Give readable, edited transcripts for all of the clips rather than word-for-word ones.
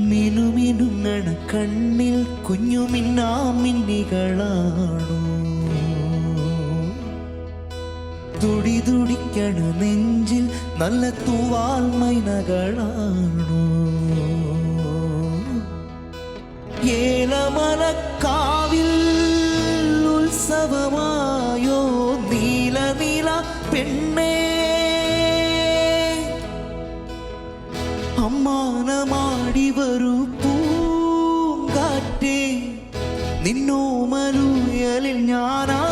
മിനുമിനുങ്ങണ കണ്ണിൽ കുഞ്ഞു മിന്നാമിന്നികളാണോ? തുടി തുടിക്കണ നെഞ്ചിൽ നല്ല തൂവാൽ മൈനകളാണോ? ഏലമലക്കാവിൽ ഉത്സവമായോ നീല നീല പെണ്ണേ? അമ്മാനമാടി വരൂ പൂങ്കാറ്റേ, നിന്നോമലുയലിൽ ഞാനാടിയിടാം.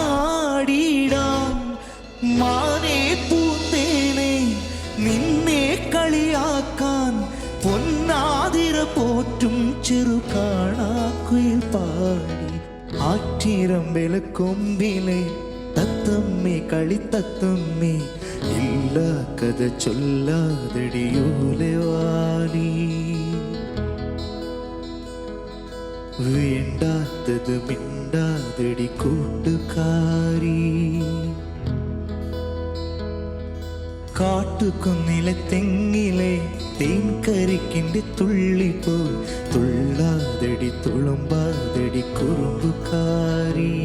മാനേ പൂന്തേനെ നിന്നെ കളിയാക്കാൻ പൊന്നാതിര പോറ്റും ചെറുകാണാക്കുയിൽ പാടി. ആറ്റിരമ്പല കൊമ്പിലെ തത്തമ്മേ കളിത്തത്തമ്മേ, ഇല്ല കഥ ചൊല്ലാതടിയോലവാനി. വേണ്ടാത്തത് മിണ്ടാതടി കൂട്ടുകാരി. കാട്ടുകുന്നിലെ തെങ്ങിലെ തേൻകരിക്കിൻ്റെ തുള്ളിപ്പോ, തുള്ളാതടി തുളുമ്പാതടി കുറുമ്പുകാരി.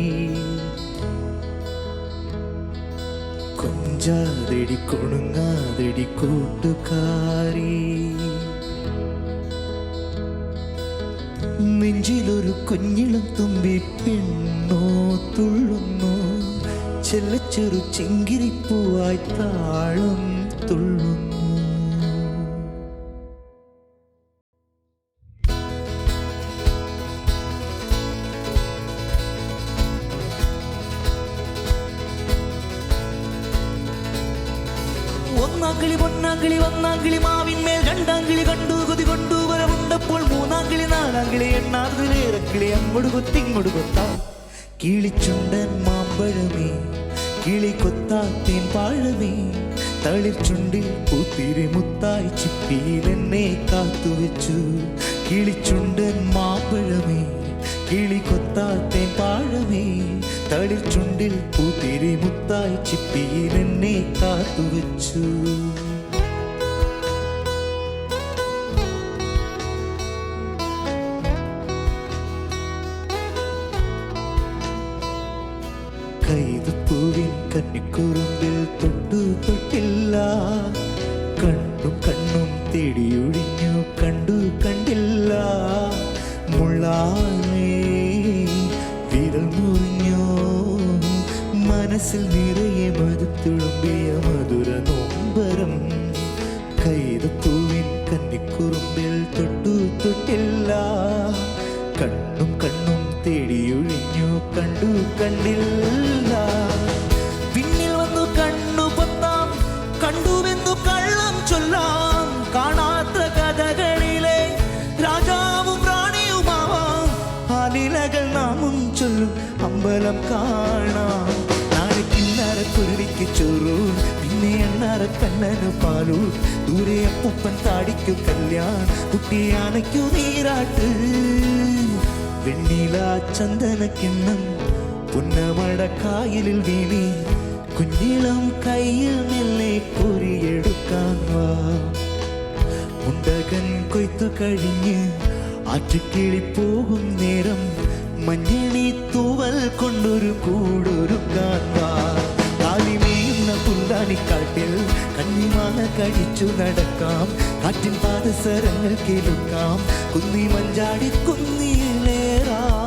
കൊഞ്ചാതടി കൊടുങ്ങാതടി കൂട്ടുകാരി. നെഞ്ചിലൊരു കുഞ്ഞിളം തുമ്പി പെണ്ണോ തുള്ളുന്നു, ചെല്ലച്ചെറു ചിങ്കിരിപ്പൂവായി താളം തുള്ളുന്നു. ഒന്നാങ്കിളി പൊന്നാങ്കിളി ഒന്നാങ്കിളി മാവിന്മേൽ രണ്ടാങ്കിളി കണ്ടു കൊതി കൊണ്ടു വരവുണ്ടപ്പോൾ മൂന്നാങ്കിളി നാലാങ്കിളി എണ്ണാതിലേറക്കിളി അങ്ങോട്ട് കൊത്തി ഇങ്ങോട്ട് കൊത്താ. കിളിച്ചുണ്ടൻ മാമ്പഴമേ കിളി കൊത്താത്തേൻ പാഴമേ, തളിർച്ചുണ്ടിൽ പൂത്തിരി മുത്തായി ചിപ്പിയിൽ എന്നെ കാത്തുവെച്ചു. കിളിച്ചുണ്ടൻ മാമ്പഴമേ കിളി കൊത്താത്തേൻ പാഴമേ, തളിർച്ചുണ്ടിൽ പൂത്തിരി മുത്തായി ചിപ്പിയിൽ എന്നെ കാത്തുവെച്ചു. കൈതപ്പൂവിൻ കന്നിക്കുറുമ്പിൽ തൊട്ടു തൊട്ടില്ല, കണ്ണും കണ്ണും തേടിയൊഴിഞ്ഞു കണ്ടു കണ്ടില്ല. മുള്ളാനേ വിരൽ മുറിഞ്ഞോ, മനസ്സിൽ നിറയെ മധുത്തുളുമ്പിയ മധുര നോമ്പരം. കൈതപ്പൂവിൻ കന്നിക്കുറുമ്പിൽ തൊട്ടു തൊട്ടില്ല, കണ്ണും കണ്ണും തേടിയൊഴിഞ്ഞു കണ്ടു കണ്ടില്ല. പിന്നിൽ വന്നു കണ്ണു പൊത്താം, കണ്ടുവെന്നു കള്ളം ചൊല്ലാം. കാണാത്ത കഥകളിലെ രാജാവും റാണിയുമാവാം, ആലിലകൾ നാമും ചൊല്ലും അമ്പലം കാണാം. നാളെക്കിന്നരക്കുരുവിക്ക് ചോറൂ, പിന്നെ എണ്ണാറ കണ്ണനു പാലൂ. ദൂരെ അപ്പൂപ്പൻ താടിക്കു കല്യാൺ, കുട്ടിയാനയ്ക്കു നീരാട്ട്. വെണ്ണില ചന്ദനക്കിണ്ണം പുന്നമട കായലിൽ വീണി, കുഞ്ഞിളം കയ്യിൽ മെല്ലെ കോരിയെടുക്കാൻ വാ. മുണ്ടകൻ കൊയ്ത്തു കഴിഞ്ഞ് ആറ്റുകിളി പോകും നേരം, മഞ്ഞണി തൂവൽ കൊണ്ടൊരു കൂടൊരുക്കാൻ വാ. കാലിമേയുന്ന പുല്ലാനിക്കാട്ടിൽ കന്നിമാല കഴിച്ചു നടക്കാം, കാറ്റിൻ പാദസരങ്ങൾ കേൾക്കാം, കുന്നി മഞ്ചാടി കുന്നിയിലേറാം.